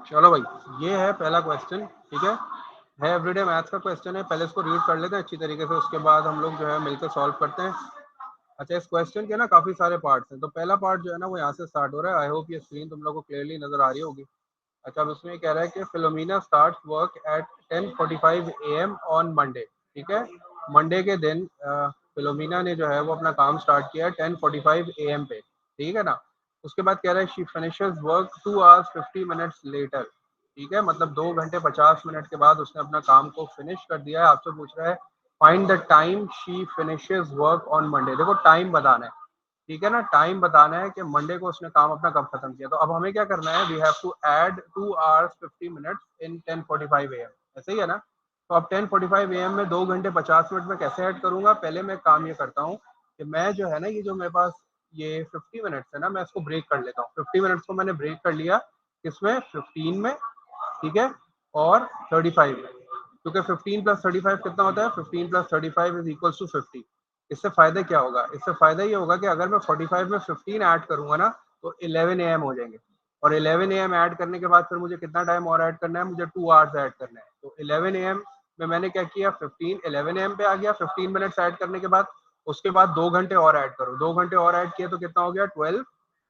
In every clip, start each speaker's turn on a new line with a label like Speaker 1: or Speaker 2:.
Speaker 1: चलो भाई, ये है पहला क्वेश्चन, ठीक है एवरीडे मैथ्स का क्वेश्चन है। पहले इसको रीड कर लेते हैं अच्छी तरीके से, उसके बाद हम लोग जो है मिलकर सॉल्व करते हैं। अच्छा, इस क्वेश्चन के ना काफी सारे पार्ट्स हैं। तो पहला पार्ट जो है ना वो यहाँ से स्टार्ट हो रहा है। आई होप ये स्क्रीन तुम लोग को क्लियरली नजर आ रही होगी। अच्छा, अब इसमें कह रहा है कि Philomena start work at 10:45 AM on Monday. ठीक है, मंडे के दिन फिलोमिना ने जो है वो अपना काम स्टार्ट किया 10:45 AM पे। ठीक है ना। उसके बाद कह रहा है she finishes work 2 hours 50 minutes later. ठीक है, मतलब 2 घंटे 50 मिनट के बाद उसने अपना काम को फिनिश कर दिया है। आपसे पूछ रहा है find the time she finishes work on Monday. देखो टाइम बताना है, ठीक है ना, टाइम बताना है कि मंडे को उसने काम अपना कब खत्म किया। तो अब हमें क्या करना है, we have to add 2 hours 50 minutes in 10:45 AM। ऐसे ही है ना। तो अब 10:45 AM में 2 घंटे 50 मिनट में कैसे ऐड करूंगा। पहले मैं काम ये करता हूँ कि मैं जो है ना, ये जो मेरे पास ये 50 मिनट्स है ना, मैं इसको ब्रेक कर लेता हूँ। 50 मिनट्स को मैंने ब्रेक कर लिया, किसमें, 15 में, ठीक है, और 35 में। क्योंकि 15 प्लस 35 कितना होता है, 15 प्लस 35 इज इक्वल टू 50। इससे फायदा क्या होगा, इससे फायदा ये होगा कि अगर मैं 45 में 15 ऐड करूंगा ना तो 11 AM हो जाएंगे। और 11 AM ऐड करने के बाद फिर मुझे कितना टाइम और ऐड करना है, मुझे 2 hours ऐड करना है। तो 11 AM में मैंने क्या किया, 11 AM पे आ गया 15 मिनट्स ऐड करने के बाद। उसके बाद 2 घंटे और ऐड करो, 2 घंटे और ऐड किए तो कितना हो गया, 12।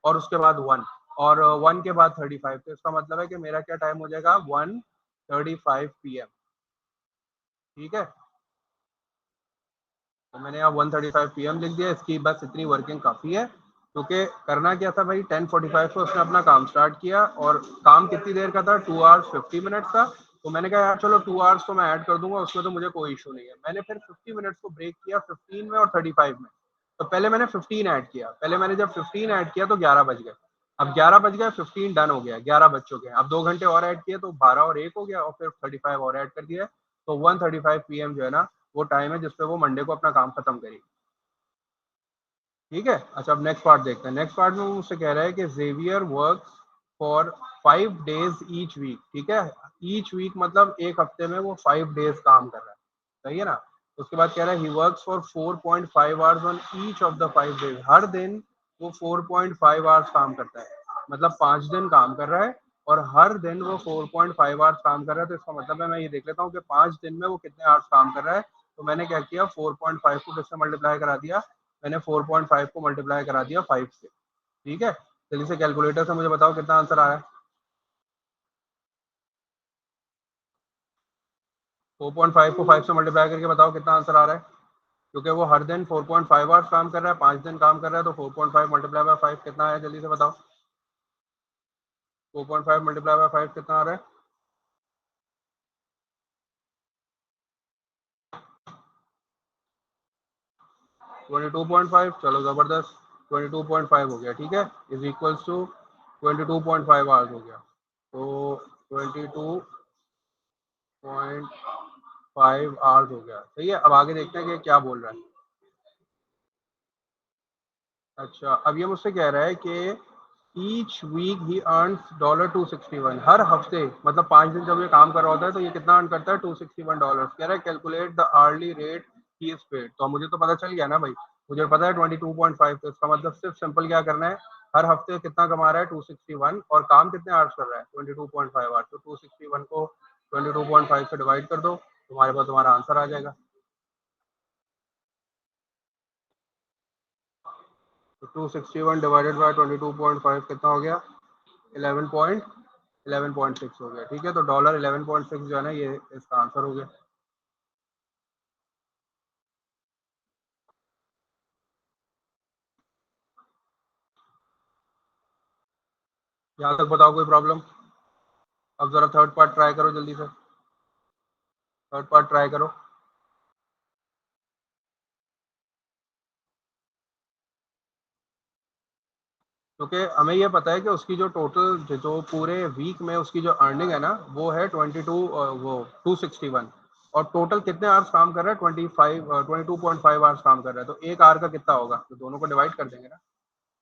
Speaker 1: और उसके बाद 1, और 1 के बाद 35। तो इसका मतलब है कि मेरा क्या टाइम हो जाएगा, 1:35 PM। ठीक है, तो मैंने यहाँ 1:35 PM लिख दिया। इसकी बस इतनी वर्किंग काफ़ी है, क्योंकि करना क्या था भाई, 10:45 को उसने अपना काम स्टार्ट किया और काम कितनी देर का था, 2 hours 50 minutes का। तो मैंने कहा यार चलो 2 hours तो मैं ऐड कर दूंगा, उसमें तो मुझे कोई इशू नहीं है। मैंने फिर 50 मिनट्स को ब्रेक किया 15 में और 35 में। तो पहले मैंने 15 ऐड किया, पहले मैंने जब 15 ऐड किया तो 11 बज गए। अब 11 बज गए, 15 डन हो गया, 11 बज चुके हैं। अब 2 घंटे और ऐड किए तो 12 और 1 हो गया, और फिर 35 और ऐड कर दिया। तो 1:35 PM जो है ना, वो टाइम है जिसपे वो मंडे को अपना काम खत्म करेगी। ठीक है। अच्छा, अब नेक्स्ट पार्ट देखते हैं। नेक्स्ट पार्ट में वो मुझसे कह रहा है कि Xavier works for 5 days each week. ठीक है, ईच वीक मतलब एक हफ्ते में वो 5 days काम कर रहा है, सही है ना। उसके बाद कह रहा है he works for 4.5 hours on each of the 5 days। हर दिन वो 4.5 hours काम करता है, मतलब 5 दिन काम कर रहा है और हर दिन वो 4.5 hours काम कर रहा है। तो इसका मतलब है, मैं ये देख लेता हूँ कि 5 दिन में वो कितने आवर्स काम कर रहा है। तो मैंने क्या किया, 4.5 को किससे मल्टीप्लाई करा दिया, मैंने 4.5 को मल्टीप्लाई करा दिया 5 से। ठीक है, जल्दी से कैलकुलेटर से मुझे बताओ कितना आंसर आ रहा है। 4.5 को 5 से मल्टीप्लाई करके बताओ कितना आंसर आ रहा है। क्योंकि वो हर दिन 4.5 आवर्स काम कर रहा है, 5 दिन काम कर रहा है, तो 4.5 मल्टीप्लाई बाय 5 कितना है, जल्दी से बताओ। 4.5 मल्टीप्लाई बाय 5 कितना आ रहा है। 22.5। चलो जबरदस्त, 22.5 हो गया। ठीक है, इज इक्वल्स टू 22.5 आवर्स हो गया। तो 22.5 आवर्स हो गया, सही है। अब आगे देखते हैं कि क्या बोल रहा है। अच्छा, अब ये मुझसे कह रहा है कि ईच वीक ही अर्न्स $261। हर हफ्ते मतलब 5 दिन जब ये काम कर रहा होता है तो ये कितना अर्न करता है, $261। कह रहा है calculate the hourly rate he is paid. तो मुझे तो पता चल गया ना भाई, मुझे पता है 22.5। तो इसका मतलब सिर्फ सिंपल क्या करना है, हर हफ्ते कितना कमा रहा है, 261, और काम कितने आवर्स कर रहा है, 22.5 आवर्स। तो 261 को 22.5 से डिवाइड कर दो, तुम्हारे पास तुम्हारा आंसर आ जाएगा। तो 261 डिवाइडेड बाय 22.5 कितना हो गया, 11.6 हो गया। ठीक है, तो $11.6 जो है ना, ये इसका आंसर हो गया। यहाँ तक बताओ कोई प्रॉब्लम। अब जरा थर्ड पार्ट ट्राई करो जल्दी से, थर्ड पार्ट ट्राई करो। क्योंकि हमें ये पता है कि उसकी जो टोटल जो पूरे वीक में उसकी जो अर्निंग है ना, वो है 22, वो 261। और टोटल कितने आवर्स काम कर रहा है, 22.5 आवर्स काम कर रहा है। तो एक आवर का कितना होगा, तो दोनों को डिवाइड कर देंगे ना।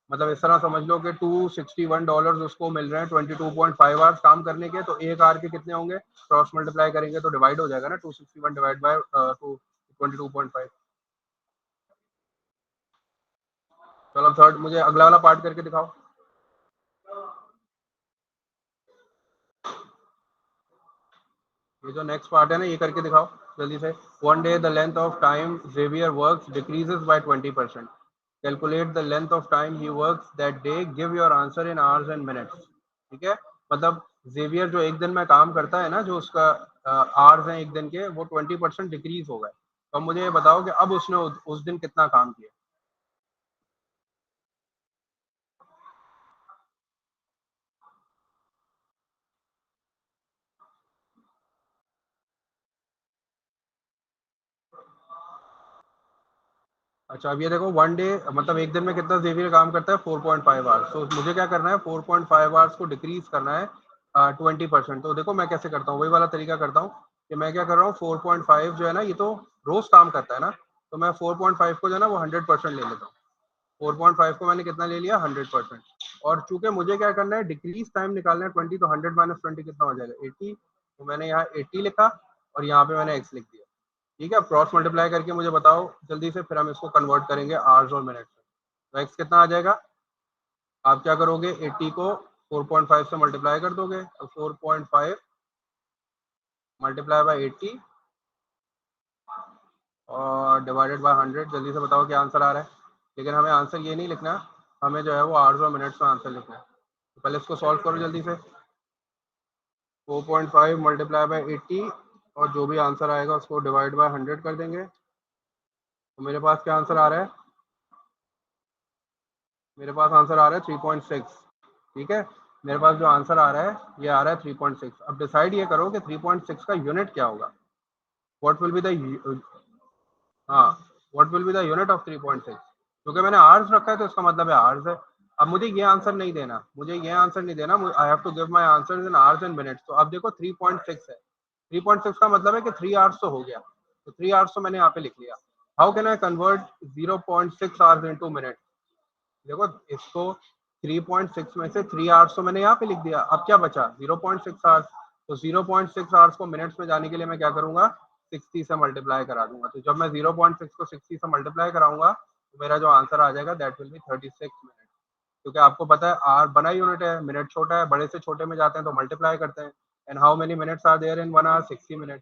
Speaker 1: मतलब इस तरह समझ लो कि $261 उसको मिल रहे हैं 22.5 आवर्स काम करने के। तो एक आवर के कितने होंगे, क्रॉस मल्टीप्लाई करेंगे तो डिवाइड हो जाएगा ना, 261 डिवाइड बाय 22.5। चलो थर्ड, मुझे अगला वाला पार्ट करके दिखाओ। ये जो नेक्स्ट पार्ट है ना, ये करके दिखाओ जल्दी से। One day the length of time Xavier works decreases by 20%। Calculate the length of time he works that day, give your answer in hours and minutes. ठीक है, मतलब जेवियर जो एक दिन में काम करता है ना, जो उसका आवर्स हैं एक दिन के, वो 20% डिक्रीज हो गए। तो मुझे ये बताओ कि अब उसने उस दिन कितना काम किया। अच्छा, अब ये देखो, वन डे मतलब एक दिन में कितना जेवियर काम करता है, 4.5 आवर्स। तो मुझे क्या करना है, 4.5 आवर्स को डिक्रीज करना है 20%। तो देखो मैं कैसे करता हूँ, वही वाला तरीका करता हूँ कि मैं क्या कर रहा हूँ, 4.5 जो है ना, ये तो रोज काम करता है ना, तो मैं 4.5 को जो है ना वो 100% ले लेता हूँ। 4.5 को मैंने कितना ले लिया, 100%। और चूंकि मुझे क्या करना है, डिक्रीज टाइम निकालना है 20, तो 100 - 20 कितना हो जाएगा, 80। तो मैंने यहाँ 80 लिखा और यहाँ पे मैंने x लिख दिया। ठीक है, क्रॉस मल्टीप्लाई करके मुझे बताओ जल्दी से, फिर हम इसको कन्वर्ट करेंगे आवर्स और मिनट में। तो एक्स कितना आ जाएगा, आप क्या करोगे, 80 को 4.5 से मल्टीप्लाई कर दोगे, और 4.5 मल्टीप्लाई बाय 80 और डिवाइडेड बाय 100। जल्दी से बताओ क्या आंसर आ रहा है। लेकिन हमें आंसर ये नहीं लिखना, हमें जो है वो आवर्स और मिनट्स में आंसर लिखना है। तो पहले इसको सॉल्व करो जल्दी से। 4.5 मल्टीप्लाई बाय 80 और जो भी आंसर आएगा उसको डिवाइड बाय 100 कर देंगे। तो मेरे पास क्या आंसर आ रहा है, मेरे पास आंसर आ रहा है 3.6। ठीक है, मेरे पास जो आंसर आ रहा है ये आ रहा है 3.6। अब डिसाइड ये करो कि 3.6 का यूनिट क्या होगा। व्हाट विल बी द, हाँ, what will be the unit of 3.6। क्योंकि मैंने आवर्स रखा है तो इसका मतलब है आवर्स है। अब मुझे ये आंसर नहीं देना, मुझे ये आंसर नहीं देना, I have to give my answer in hours and minutes. तो अब देखो 3.6 है, 3.6 का मतलब है कि 3 आवर्स तो हो गया, तो 3 आवर्स तो मैंने यहाँ पे लिख लिया। How can I convert 0.6 hours into minute. देखो इसको 3.6 में से 3 आवर्स तो मैंने यहाँ पे लिख दिया, अब क्या बचा, 0.6 आवर्स। तो 0.6 आवर्स को मिनट्स में जाने के लिए मैं क्या करूंगा, 60 से मल्टीप्लाई करा दूंगा। तो जब मैं 0.6 को 60 से मल्टीप्लाई कराऊंगा तो मेरा जो आंसर आ जाएगा दैट विल बी 36 मिनट। क्योंकि आपको पता है आर बड़ा यूनिट है, मिनट छोटा है, बड़े से छोटे में जाते हैं तो मल्टीप्लाई करते हैं। And how many minutes are there in 1 hour, 60 minute.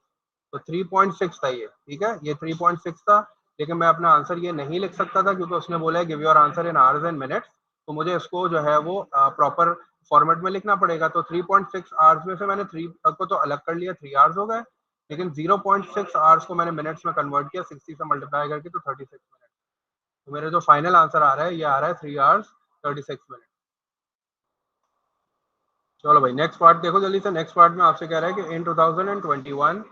Speaker 1: तो 3.6 था ये, ठीक है, ये 3.6 था। लेकिन मैं अपना आंसर ये नहीं लिख सकता था क्योंकि उसने बोला है give your answer in hours and minutes. तो मुझे इसको जो है वो प्रॉपर फॉर्मेट में लिखना पड़ेगा। तो 3.6 आवर्स में से मैंने 3 को तो अलग कर लिया, 3 आवर्स हो गए। लेकिन 0.6 आवर्स को मैंने मिनट्स में कन्वर्ट किया 60 से मल्टीप्लाई करके, तो 36 मिनट। तो मेरे जो फाइनल आंसर आ रहा है ये आ रहा है 3 आवर्स 36 मिनट। चलो भाई नेक्स्ट पार्ट देखो जल्दी से। नेक्स्ट पार्ट में आपसे कह रहा है कि इन 2021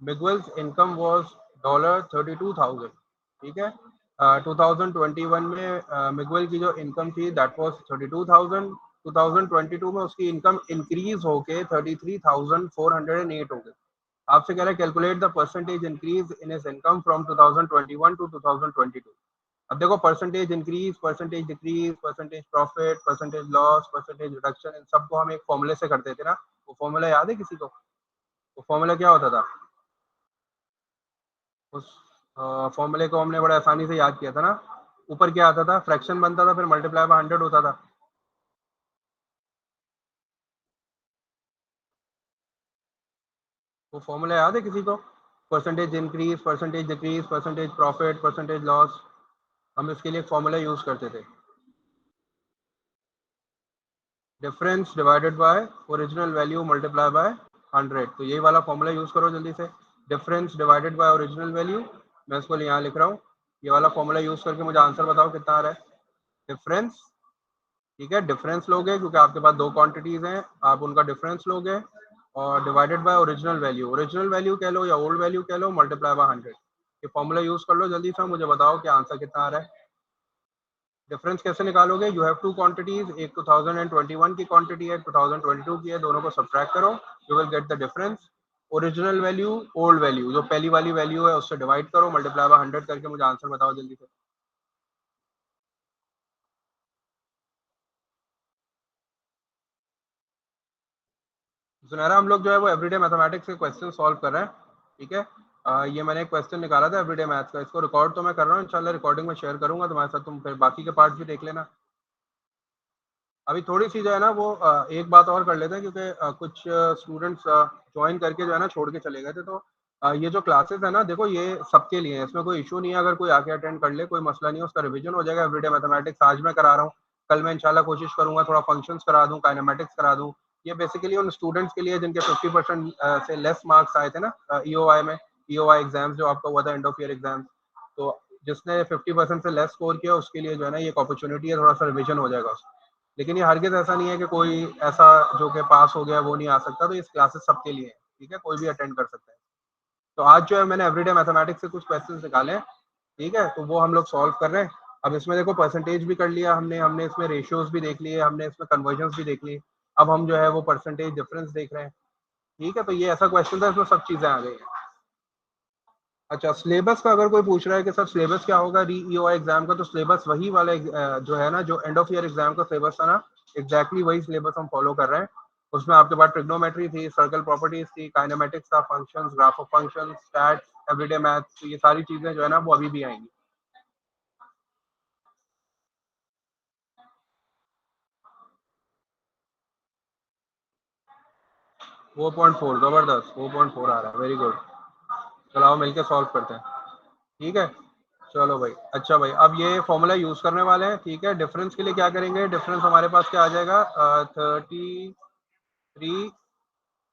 Speaker 1: मिगुएल्स इनकम वाज $32,000। ठीक है, 2021 में मिगुएल की जो इनकम थी दैट वाज 32,000। 2022 में उसकी इनकम इंक्रीज होके 33,408 हो गई। आपसे कह रहा है calculate the percentage increase in his income from 2021 to 2022। अब देखो percentage increase, percentage decrease, percentage profit, percentage loss, percentage reduction, इन सबको हम एक फॉर्मूले से करते थे ना। वो फॉर्मूला याद है किसी को, वो फॉर्मूला क्या होता था। उस फॉर्मूले को हमने बड़े आसानी से याद किया था ना। ऊपर क्या आता था, फ्रैक्शन बनता था, फिर मल्टीप्लाई बाय 100 होता था। वो फॉर्मूला याद है किसी को, percentage increase, percentage decrease, percentage profit, percentage loss. हम इसके लिए एक फॉर्मूला यूज करते थे, difference divided by original value multiply by 100। तो यही वाला फॉर्मूला यूज करो जल्दी से, difference divided by original value. मैं इसको यहाँ लिख रहा हूँ, ये वाला फॉर्मूला यूज करके मुझे आंसर बताओ कितना आ रहा है। डिफरेंस, ठीक है, डिफरेंस लोगे क्योंकि आपके पास दो क्वांटिटीज हैं, आप उनका डिफरेंस लोगे, और divided by original value, original value कह लो या ओल्ड वैल्यू कह लो, मल्टीप्लाई बाय 100। ये फॉर्मूला यूज कर लो जल्दी से, मुझे बताओ कि आंसर कितना आ रहा है। डिफरेंस कैसे निकालोगे, यू हैव टू क्वांटिटीज, एक 2021 की क्वांटिटी है, 2022 की है, दोनों को सब्ट्रैक्ट करो, you will get the difference. Original value old value, जो पहली वाली वैल्यू है उससे डिवाइड करो, मल्टीप्लाई बाय 100 करके मुझे आंसर बताओ जल्दी से। सुनहरा, हम लोग जो है वो एवरीडे मैथमेटिक्स के क्वेश्चन सॉल्व कर रहे हैं। ठीक है, ये मैंने एक क्वेश्चन निकाला था एवरीडे मैथ्स का, इसको रिकॉर्ड तो मैं कर रहा हूँ, इंशाल्लाह रिकॉर्डिंग में शेयर करूंगा तुम्हारे साथ, तुम फिर बाकी के पार्ट भी देख लेना। अभी थोड़ी सी जो है ना वो एक बात और कर लेते हैं, क्योंकि कुछ स्टूडेंट्स ज्वाइन करके जो है ना छोड़ के चले गए थे। तो ये जो क्लासेस है ना, देखो ये सबके लिए है, इसमें कोई इशू नहीं है। अगर कोई आके अटेंड कर ले, कोई मसला नहीं है, उसका रिवीजन हो जाएगा। एवरीडे मैथमेटिक्स आज मैं करा रहा हूँ, कल मैं इंशाल्लाह कोशिश करूंगा थोड़ा फंक्शंस करा दूं, काइनेमेटिक्स करा दूं। ये बेसिकली उन स्टूडेंट्स के लिए जिनके 50% से लेस मार्क्स आए थे ना ईओआई में, ईओआई एग्जाम्स जो आपका हुआ था, एंड ऑफ ईयर एग्जाम। तो जिसने 50% से लेस स्कोर किया उसके लिए जो है ना ये एक अपॉर्चुनिटी है, थोड़ा सा रिविजन हो जाएगा उसका। लेकिन ये हरगिज ऐसा नहीं है कि कोई ऐसा जो कि पास हो गया वो नहीं आ सकता। तो ये क्लासेस सबके लिए है, ठीक है, कोई भी अटेंड कर सकता है। तो आज जो है मैंने एवरीडे मैथमेटिक्स से कुछ क्वेश्चंस निकाले हैं, ठीक है, तो वो हम लोग सॉल्व कर रहे हैं। अब इसमें देखो परसेंटेज भी कर लिया हमने हमने इसमें रेशियोज भी देख लिए, हमने इसमें कन्वर्जन्स भी देख ली। अब हम जो है वो परसेंटेज डिफरेंस देख रहे हैं, ठीक है। तो ये ऐसा क्वेश्चन था, इसमें सब चीजें आ गई हैं। अच्छा, सिलेबस का अगर कोई पूछ रहा है कि सर सिलेबस क्या होगा री ईओआई एग्जाम का, तो सिलेबस वही वाला जो है ना, जो एंड ऑफ ईयर एग्जाम का सिलेबस था ना, एग्जैक्टली वही सिलेबस हम फॉलो कर रहे हैं। उसमें आपके पास ट्रिग्नोमेट्री थी, सर्कल प्रॉपर्टीज थी, काइनेमेटिक्स था, functions, graph of functions, stats, everyday maths, तो ये सारी चीजें जो है ना वो अभी भी आएंगी। वो 4.4 जबरदस्त, 4.4 आ रहा है, वेरी गुड। चलो आओ मिलके सॉल्व करते हैं, ठीक है। चलो भाई, अच्छा भाई, अब ये फॉर्मूला यूज करने वाले हैं, ठीक है। डिफरेंस के लिए क्या करेंगे, डिफरेंस हमारे पास क्या आ जाएगा, 33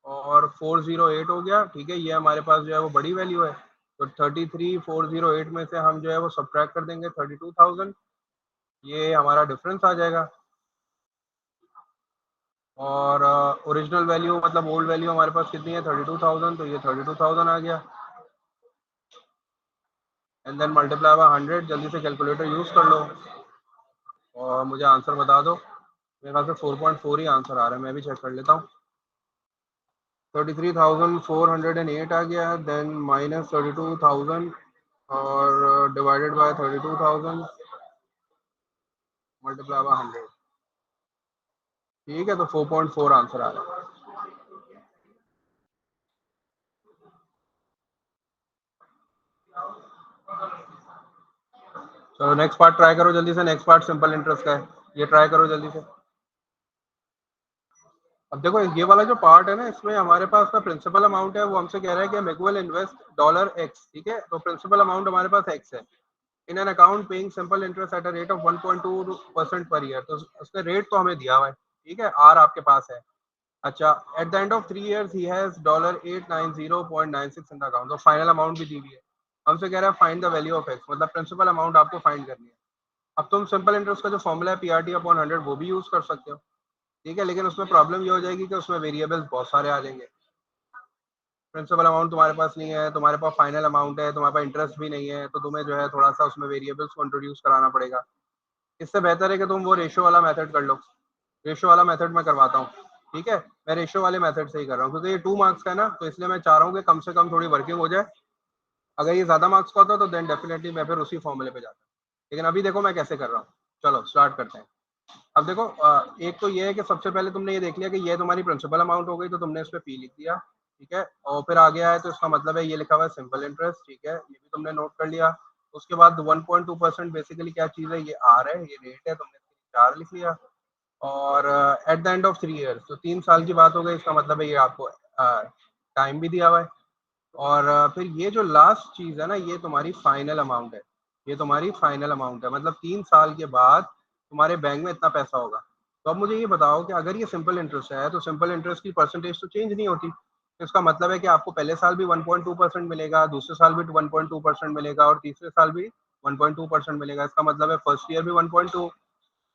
Speaker 1: और 408 हो गया, ठीक है। ये हमारे पास जो है वो बड़ी वैल्यू है, तो 33,408 में से हम जो है वो सब्ट्रैक्ट कर देंगे 32,000, ये हमारा डिफरेंस आ जाएगा। और ओरिजिनल वैल्यू मतलब ओल्ड वैल्यू हमारे पास कितनी है, 32,000, तो ये 32,000 आ गया। एंड देन मल्टीप्लाई बाय 100, जल्दी से कैलकुलेटर यूज कर लो और मुझे आंसर बता दो। मेरे ख्याल से 4.4 ही आंसर आ रहा है, मैं भी चेक कर लेता हूँ। 33,408 आ गया, देन माइनस 32,000 और डिवाइडेड बाय 32,000 मल्टीप्लाई बाय 100, ठीक है। तो 4.4 आंसर आ रहा है। चलो नेक्स्ट पार्ट ट्राई करो जल्दी से, नेक्स्ट पार्ट सिंपल इंटरेस्ट का है, ये ट्राई करो जल्दी से। अब देखो ये वाला जो पार्ट है ना, इसमें हमारे पास ना प्रिंसिपल अमाउंट है, वो हमसे कह रहा है कि हम विल इन्वेस्ट $X, ठीक है। तो प्रिंसिपल अमाउंट हमारे पास X है, in an account paying simple interest at a rate of 1.2% per year. तो उसका रेट तो हमें दिया हुआ है, ठीक है, आर आपके पास है। अच्छा, at the end of 3 years he has $890.96 in the account, तो फाइनल अमाउंट भी दी हुई है। हमसे कह रहा है find the value of x, मतलब प्रिंसिपल अमाउंट आपको फाइंड करनी है। अब तुम सिंपल इंटरेस्ट का जो फॉर्मूला है पीआरटी अपॉन 100 वो भी यूज कर सकते हो, ठीक है। लेकिन उसमें प्रॉब्लम ये हो जाएगी कि उसमें वेरिएबल्स बहुत सारे आ जाएंगे। प्रिंसिपल अमाउंट तुम्हारे पास नहीं है, तुम्हारे पास फाइनल अमाउंट है, तुम्हारे पास इंटरेस्ट भी नहीं है, तो तुम्हें जो है थोड़ा सा उसमें वेरिएबल्स को इंट्रोड्यूस कराना पड़ेगा। इससे बेहतर है कि तुम वो रेशो वाला मेथड कर लो। रेशो वाला मेथड मैं करवाता हूँ, ठीक है। मैं रेशो वाले मेथड से ही कर रहा हूँ, क्योंकि ये 2 मार्क्स का है ना, तो इसलिए मैं चाह रहा हूँ कि कम से कम थोड़ी वर्किंग हो जाए। अगर ये ज्यादा मार्क्स का होता तो देन डेफिनेटली मैं फिर उसी फॉर्मूले पे जाता। लेकिन अभी देखो मैं कैसे कर रहा हूँ। चलो स्टार्ट करते हैं। अब देखो एक तो ये है कि सबसे पहले तुमने ये देख लिया कि ये तुम्हारी प्रिंसिपल अमाउंट हो गई, तो तुमने इस पे पी लिख दिया, ठीक है। और फिर आ गया है तो इसका मतलब है ये लिखा हुआ है सिंपल इंटरेस्ट, ठीक है, ये भी तुमने नोट कर लिया। उसके बाद 1.2% बेसिकली क्या चीज है, ये आर है, ये रेट है, तुमने 4 लिख लिया। और at the end of 3 years, तो 3 साल की बात हो गई, इसका मतलब है ये आपको टाइम भी दिया हुआ है। और फिर ये जो लास्ट चीज है ना, ये तुम्हारी फाइनल अमाउंट है, ये तुम्हारी फाइनल अमाउंट है, मतलब 3 साल के बाद तुम्हारे बैंक में इतना पैसा होगा। तो अब मुझे ये बताओ कि अगर ये सिंपल इंटरेस्ट है, तो सिंपल इंटरेस्ट की परसेंटेज तो चेंज नहीं होती, तो इसका मतलब है कि आपको पहले साल भी 1.2% मिलेगा, दूसरे साल भी 1.2% मिलेगा, और तीसरे साल भी 1.2% मिलेगा। इसका मतलब है फर्स्ट ईयर भी 1.2,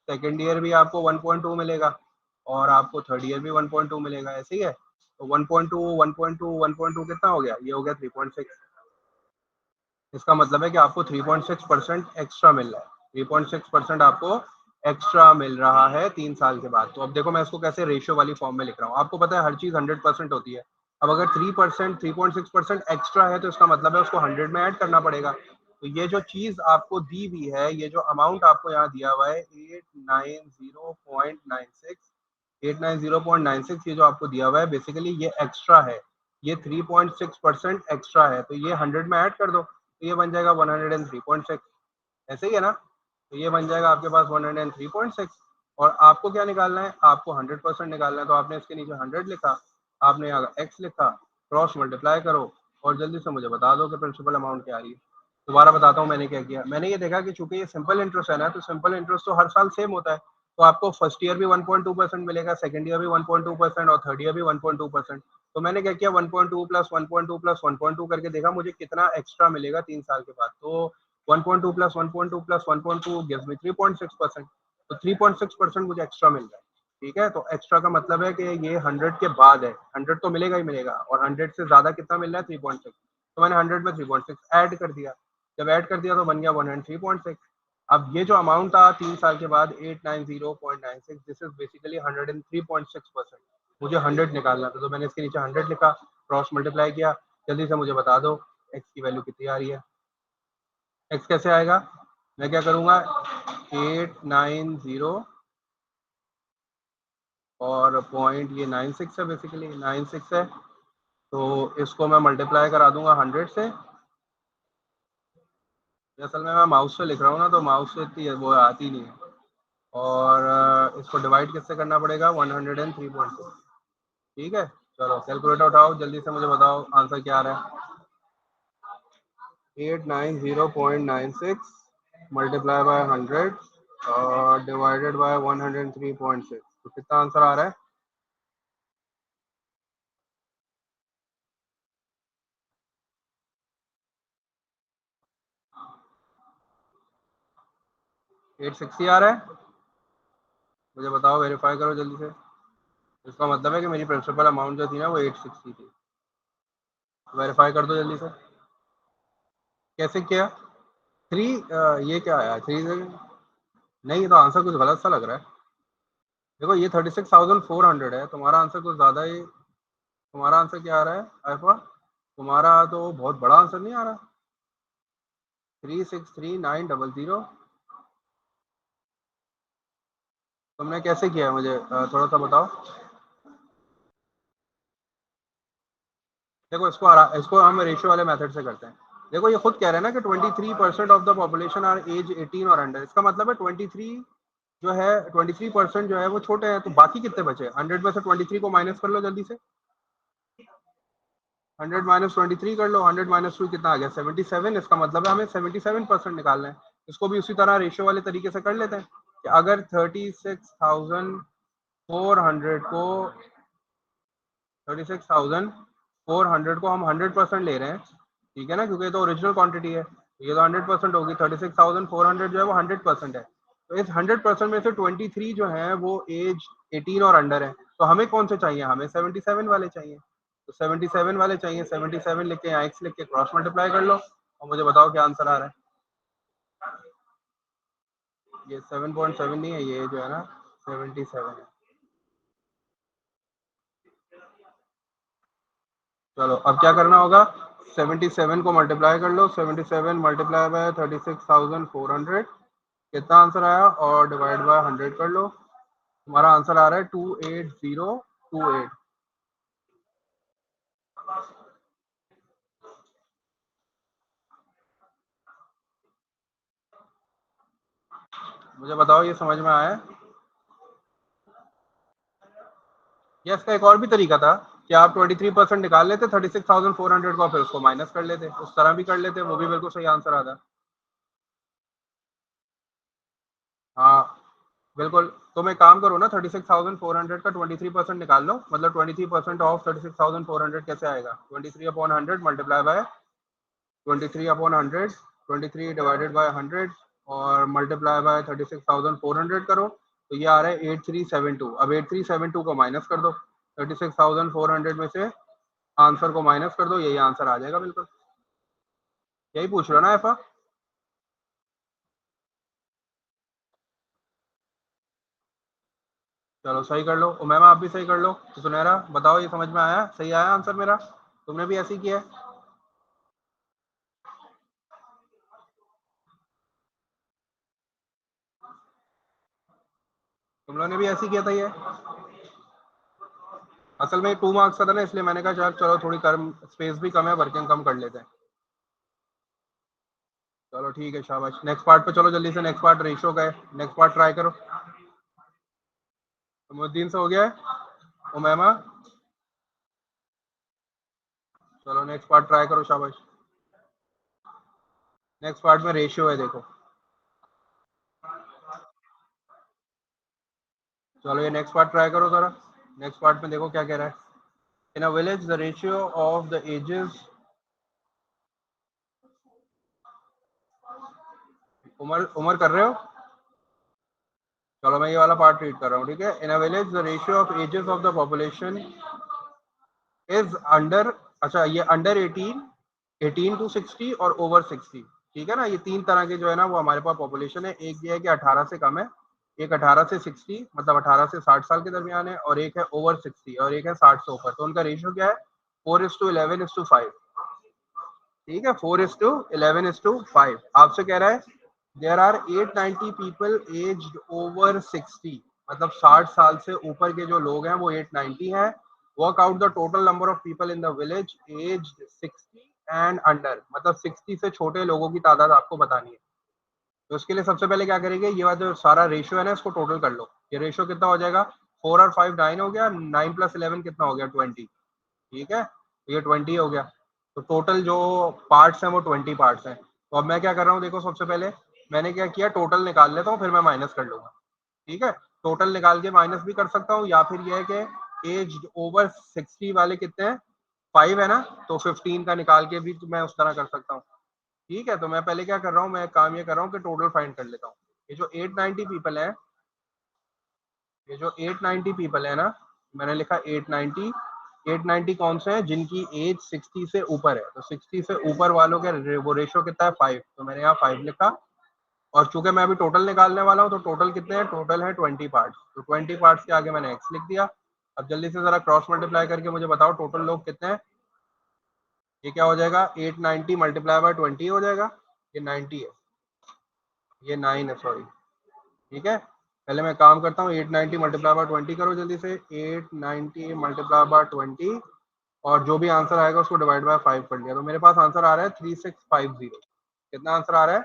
Speaker 1: सेकेंड ईयर भी आपको 1.2 मिलेगा, और आपको थर्ड ईयर भी 1.2 मिलेगा, ऐसे ही है। तो 1.2 1.2 1.2 कितना हो गया, ये हो गया 3.6। इसका मतलब है कि आपको 3.6% एक्स्ट्रा मिल रहा है, 3.6% आपको एक्स्ट्रा मिल रहा है 3 साल के बाद। तो अब देखो मैं इसको कैसे रेशियो वाली फॉर्म में लिख रहा हूँ। आपको पता है हर चीज 100% होती है। अब अगर 3%, 3.6% एक्स्ट्रा है, तो इसका मतलब है उसको 100 में ऐड करना पड़ेगा। तो ये जो चीज आपको दी हुई है, ये जो अमाउंट आपको यहाँ दिया हुआ है 890.96, ये जो आपको दिया हुआ है बेसिकली ये एक्स्ट्रा है, ये 3.6% एक्स्ट्रा है, तो ये 100 में ऐड कर दो, तो ये बन जाएगा 103.6, ऐसे ही है ना। तो ये बन जाएगा आपके पास 103.6। और आपको क्या निकालना है, आपको 100% निकालना है। तो आपने इसके नीचे 100 लिखा, आपने यहाँ x लिखा, क्रॉस मल्टीप्लाई करो और जल्दी से मुझे बता दो कि प्रिंसिपल अमाउंट क्या आ रही है। दोबारा बताता हूँ मैंने क्या किया। मैंने ये देखा कि चूंकि ये सिंपल इंटरेस्ट है ना, तो सिंपल इंटरेस्ट तो हर साल सेम होता है। तो आपको फर्स्ट ईयर भी 1.2% मिलेगा, सेकंड ईयर भी 1.2% और थर्ड ईयर भी 1.2%। तो मैंने क्या किया, 1.2 प्लस 1.2 प्लस 1.2 करके देखा मुझे कितना एक्स्ट्रा मिलेगा 3 साल के बाद। तो 1.2 प्लस 1.2 प्लस 1.2 गिव्स मी 3.6%। तो 3.6% मुझे एक्स्ट्रा मिल रहा है। ठीक है, तो एक्स्ट्रा का मतलब है कि ये 100 के बाद है, 100 तो मिलेगा ही मिलेगा, और 100 से ज्यादा कितना मिल रहा है, 3.6। तो मैंने 100 में 3.6 ऐड कर दिया। जब ऐड कर दिया तो बन गया 103.6। अब ये जो अमाउंट था 3 साल के बाद 890.96, दिस इज बेसिकली 103.6%। मुझे 100 निकालना था, तो मैंने इसके नीचे 100 लिखा, क्रॉस मल्टीप्लाई किया। जल्दी से मुझे बता दो एक्स की वैल्यू कितनी आ रही है। एक्स कैसे आएगा, मैं क्या करूंगा, 890 और पॉइंट ये 96 है, बेसिकली 96 है। तो इसको मैं मल्टीप्लाई करा दूंगा 100 से। असल में मैं माउस से लिख रहा हूँ ना, तो माउस से इतनी वो आती नहीं है। और इसको डिवाइड किससे करना पड़ेगा, 103.6। ठीक है, चलो कैलकुलेटर उठाओ, जल्दी से मुझे बताओ आंसर क्या आ रहा है। 890.96 मल्टीप्लाई बाय 100 और डिवाइडेड बाय 103.6, तो कितना आंसर आ रहा है। एट 860 आ रहा है, मुझे बताओ, वेरीफाई करो जल्दी से। इसका मतलब है कि मेरी प्रिंसिपल अमाउंट जो थी ना वो 860 थी। वेरीफाई कर दो जल्दी से। कैसे किया, थ्री, ये क्या आया, थ्री से नहीं, ये तो आंसर कुछ गलत सा लग रहा है। देखो ये 36,400 है, तुम्हारा आंसर कुछ ज़्यादा ही, तुम्हारा आंसर क्या आ रहा है आइफा, तुम्हारा तो बहुत बड़ा आंसर नहीं आ रहा, 363,900। तुमने कैसे किया है, मुझे थोड़ा सा बताओ। देखो इसको हम रेशियो वाले मेथड से करते हैं। देखो ये खुद कह रहे हैं ना कि 23% of the population are age 18 और अंडर, इसका मतलब है 23 जो है, 23% जो है वो छोटे हैं। तो बाकी कितने बचे, 100 में से 23 को माइनस कर लो जल्दी से। 100 माइनस 23 कर लो, 100 माइनस 2 कितना आ गया, 77। इसका मतलब है हमें 77% निकालना है। इसको भी उसी तरह रेशियो वाले तरीके से कर लेते हैं कि अगर 36,400 को 36,400 को हम 100% ले रहे हैं, ठीक है ना, क्योंकि ये तो ओरिजिनल क्वांटिटी है, तो ये तो 100% होगी। 36,400 जो है वो 100% है। तो इस 100% में से 23 जो है वो एज 18 और अंडर है। तो हमें कौन से चाहिए, हमें 77 वाले चाहिए। तो 77 वाले चाहिए, 77 लिख के यहाँ एक्स लिख के क्रॉस मल्टीप्लाई कर लो और मुझे बताओ क्या आंसर आ रहा है। ये 7.7 नहीं है, ये जो है ना 77 है। चलो अब क्या करना होगा, 77 को मल्टीप्लाई कर लो, 77 मल्टीप्लाई बाय 36,400, कितना आंसर आया, और डिवाइड बाय 100 कर लो, तुम्हारा आंसर आ रहा है 28028। मुझे बताओ ये समझ में आया। या इसका एक और भी तरीका था कि आप 23% निकाल लेते 36,400 को, फिर उसको माइनस कर लेते, उस तरह भी कर लेते, वो भी बिल्कुल सही आंसर आता। हाँ बिल्कुल, तुम एक काम करो ना, 36,400 का 23% निकाल लो, मतलब 23% ऑफ 36,400 कैसे आएगा, 23/100 मल्टीप्लाई बाय 23/100, 23 डिवाइडेड बाय 100 और मल्टीप्लाई बाय 36,400 करो, तो ये आ रहा है 8372। अब 8372 को माइनस कर दो 36,400 में से, आंसर को माइनस कर दो, यही आंसर आ जाएगा बिल्कुल। यही पूछ रहा ना ऐसा। चलो सही कर लो, उमैमा आप भी सही कर लो। तो सुनहरा बताओ, ये समझ में आया, सही आया आंसर मेरा, तुमने भी ऐसे ही किया है। तुम लोगों ने भी ऐसे ही किया था ये। असल में 2 मार्क्स का था ना, इसलिए मैंने कहा यार चलो थोड़ी कम, स्पेस भी कम है, वर्किंग कम कर लेते हैं। चलो ठीक है, शाबाश। नेक्स्ट पार्ट पे चलो जल्दी से, नेक्स्ट पार्ट रेशो का है, नेक्स्ट पार्ट ट्राई करो। मुद्दीन से हो गया है। उमैमा, चलो नेक्स्ट पार्ट ट्राई करो, शाबाश। नेक्स्ट पार्ट में रेशियो है, देखो। चलो ये नेक्स्ट पार्ट ट्राई करो जरा। नेक्स्ट पार्ट में देखो क्या कह रहा है। In a village the ratio of the ages, उमर उमर कर रहे हो? चलो मैं ये वाला पार्ट रीड कर रहा हूँ, ठीक है। In a village the ratio of ages of the population is under, अच्छा ये अंडर 18, 18 टू 60 और ओवर 60, ठीक है ना। ये तीन तरह के जो है ना वो हमारे पास पॉपुलेशन है। एक ये है कि 18 से कम है, एक 18 से 60 मतलब 18 से 60 साल के दरमियान है, और एक है ओवर 60 और एक है 60 से ऊपर। तो उनका रेशियो क्या है? 4:11:5, ठीक है। 4:11:5 आपसे कह रहा है there are 890 people aged over 60, मतलब 60 साल से ऊपर के जो लोग हैं वो 890 हैं। Work out the total number of people in the village aged 60 and under, मतलब 60 से छोटे लोगों की तादाद आपको बतानी है। तो उसके लिए सबसे पहले क्या करेंगे, ये वाला जो सारा रेशियो है ना इसको टोटल कर लो। ये रेशियो कितना हो जाएगा? 4 और 5 9 हो गया, 9 + 11 कितना हो गया? 20, ठीक है। तो ये 20 हो गया। तो टोटल जो पार्ट्स हैं वो 20 पार्ट्स हैं। तो अब मैं क्या कर रहा हूँ, देखो सबसे पहले मैंने क्या किया, टोटल निकाल लेता हूँ, फिर मैं माइनस कर लूंगा, ठीक है। टोटल निकाल के माइनस भी कर सकता हूँ, या फिर ये है कि एज ओवर 60 वाले कितने हैं? 5 है ना, तो 15 का निकाल के भी तो मैं उस तरह कर सकता हूँ, ठीक है। तो मैं पहले क्या कर रहा हूँ, मैं काम ये कर रहा हूँ कि टोटल फाइंड कर लेता हूँ। ये जो 890 पीपल है, ये जो 890 पीपल है ना, मैंने लिखा 890। 890 कौन से हैं? जिनकी एज 60 से ऊपर है। तो 60 से ऊपर वालों के वो रेशियो कितना है? 5। तो मैंने यहाँ 5 लिखा। और चूंकि मैं अभी टोटल निकालने वाला हूँ, तो टोटल कितने हैं? टोटल है 20 पार्ट्स। तो 20 पार्ट्स के आगे मैंने एक्स लिख दिया। अब जल्दी से जरा क्रॉस मल्टीप्लाई करके मुझे बताओ टोटल लोग कितने हैं। ये क्या हो जाएगा? 890 मल्टीप्लाई बाय 20 हो जाएगा। ये 90 है, ये 9 है, सॉरी, ठीक है। पहले मैं काम करता हूँ, 890 मल्टीप्लाई बाय 20 करो जल्दी से। 890 मल्टीप्लाई बाय 20, और जो भी आंसर आएगा उसको डिवाइड बाय 5 कर लिया। तो मेरे पास आंसर आ रहा है 3650। कितना आंसर आ रहा है?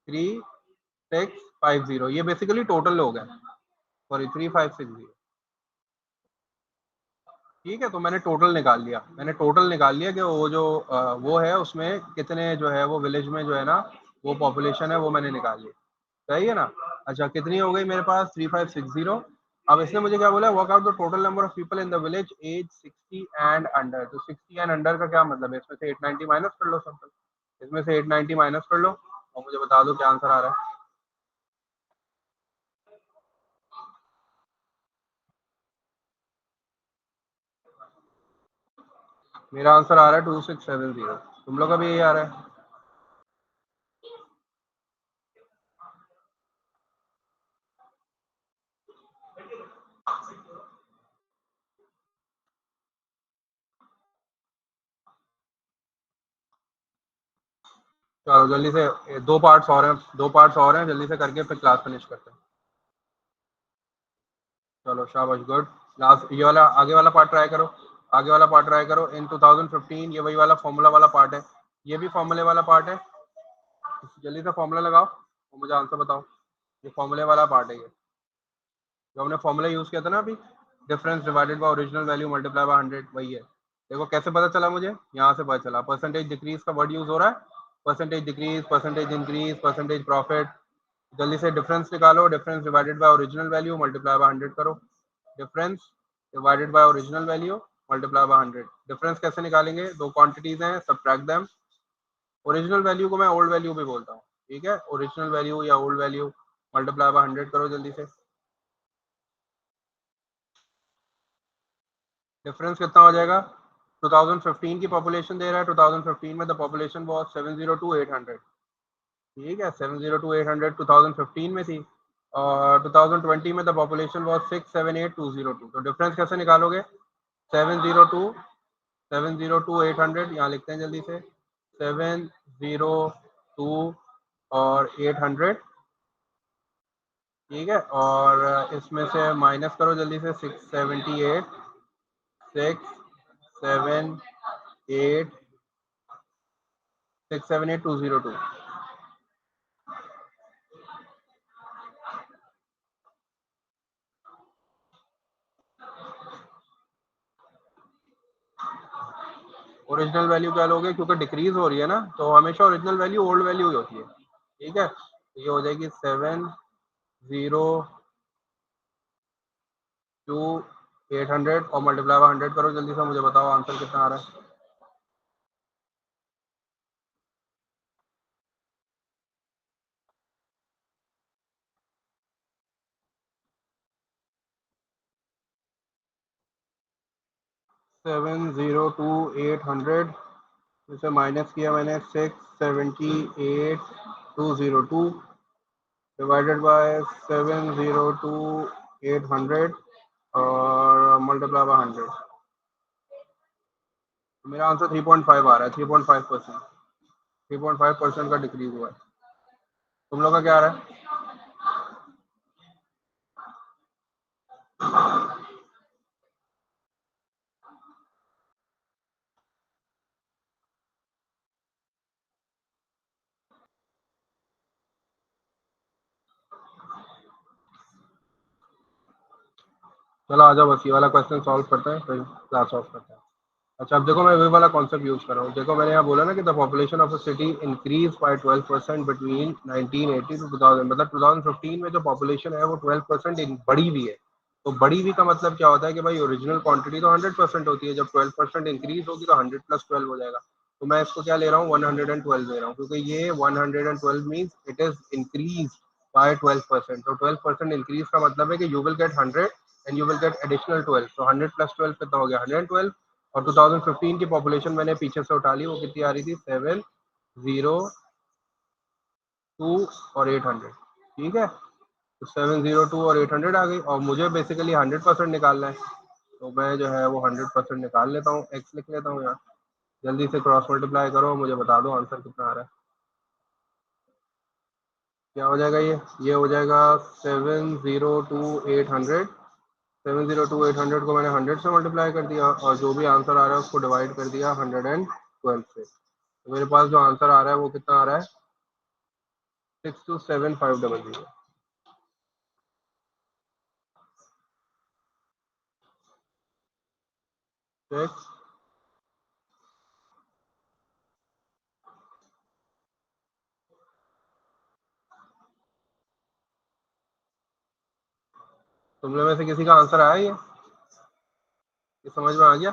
Speaker 1: 3650। ये बेसिकली टोटल लोग हैं, सॉरी 3560, ठीक है। तो मैंने टोटल निकाल लिया, मैंने टोटल निकाल लिया कि वो जो वो है उसमें कितने जो है वो विलेज में जो है ना वो पॉपुलेशन है, वो मैंने निकाल लिया, सही है ना। अच्छा कितनी हो गई मेरे पास? 3560। अब इसने मुझे क्या बोला? Work out the total number of people in the village age 60 and under. तो 60 एंड अंडर का क्या मतलब है? इसमें से 890 माइनस कर लो, सिंपल। इसमें से 890 माइनस कर लो और मुझे बता दो क्या आंसर आ रहा है। मेरा आंसर आ रहा है 2670। तुम लोग का भी यही आ रहा है? चलो जल्दी से, दो पार्ट्स और हैं, दो पार्ट्स और हैं, जल्दी से करके फिर क्लास फिनिश करते हैं। चलो शाबाश, गुड। लास्ट ये वाला, आगे वाला पार्ट ट्राई करो। आगे वाला पार्ट ट्राई करो। इन 2015, ये वही वाला फॉर्मूला वाला पार्ट है, ये भी फॉर्मूले वाला पार्ट है। जल्दी से फॉर्मूला लगाओ और मुझे आंसर बताओ। ये फॉर्मूले वाला पार्ट है, ये जो हमने फॉर्मूला यूज किया था ना अभी, difference divided by original value multiply by 100, वही है। देखो कैसे पता चला मुझे, यहाँ से पता चला। परसेंटेज डिक्रीज का वर्ड यूज हो रहा है, percentage decrease, percentage increase, percentage profit. जल्दी से डिफरेंस निकालो। Difference divided by original value multiply by 100 करो। Difference divided by original value multiply by 100। Difference कैसे निकालेंगे? दो क्वांटिटीज हैं, सब्ट्रैक्ट देम। ओरिजिनल वैल्यू को मैं ओल्ड वैल्यू भी बोलता हूँ, ठीक है। ओरिजिनल वैल्यू या ओल्ड वैल्यू मल्टीप्लाई बाय 100 करो जल्दी से। डिफरेंस कितना हो जाएगा? 2015 की पॉपुलेशन दे रहा है, 2015 में द पॉपुलेशन वाज 702800, ठीक है। 702800 2015 में थी, और 2020 में द पॉपुलेशन वाज 678202। तो डिफरेंस कैसे निकालोगे? 702, 702800 यहाँ लिखते हैं जल्दी से। 702 और 800, ठीक है। और इसमें से माइनस करो जल्दी से। 678, 678, 678202। ओरिजिनल वैल्यू क्या लोगे, क्योंकि डिक्रीज हो रही है ना, तो हमेशा ओरिजिनल वैल्यू ओल्ड वैल्यू ही होती है। ठीक है, ये हो जाएगी 702 800 और मल्टीप्लाई बाय 100 करो, जल्दी से मुझे बताओ आंसर कितना आ रहा है। 702 800 इसे माइनस किया मैंने 678 202 डिवाइडेड बाय 702 800 और मल्टीप्लाई बाय 100। मेरा आंसर 3.5 आ रहा है, 3.5%। 3.5% का डिक्रीज हुआ है। तुम लोग का क्या आ रहा है? चलो आ जाओ, बस ये वाला क्वेश्चन सॉल्व करते हैं, फिर क्लास ऑफ करते हैं। अच्छा, अब देखो मैं वही वाला कॉन्सेप्ट यूज कर रहा हूँ। देखो मैंने यहाँ बोला ना कि the population of a city increase by 12% between 1980 to 2000, मतलब 2015 में जो पॉपुलेशन है वो 12% बढ़ी हुई है। तो बढ़ी हुई का मतलब क्या होता है कि भाई ओरिजिनल क्वांटिटी तो 100% होती है, जब 12% इंक्रीज होगी तो 100 + 12 हो जाएगा। तो मैं इसको क्या ले रहा हूँ, 112 ले रहा हूँ, क्योंकि ये 112 means it is increase by 12%। तो 12% इंक्रीज का मतलब है कि you will get 100 and you will get additional 12। तो 100 + 12 कितना हो गया, 112। और 2015 की पॉपुलेशन मैंने पीछे से उठा ली, वो कितनी आ रही थी, 702 और 800। ठीक है, तो 702 और 800 आ गई, और मुझे बेसिकली 100% निकालना है। तो मैं जो है वो 100% निकाल लेता हूँ, एक्स लिख लेता हूँ यहाँ। जल्दी से क्रॉस मल्टीप्लाई करो, मुझे बता दो आंसर कितना आ रहा है। क्या हो जाएगा ये हो जाएगा 702 800। 702 800 को मैंने 100 से मल्टीप्लाई कर दिया, और जो भी आंसर आ रहा है उसको डिवाइड कर दिया 112 से। तो मेरे पास जो आंसर आ रहा है वो कितना आ रहा है, 627500। ठीक, तुम लोग में से किसी का आंसर आया ये समझ में आ गया?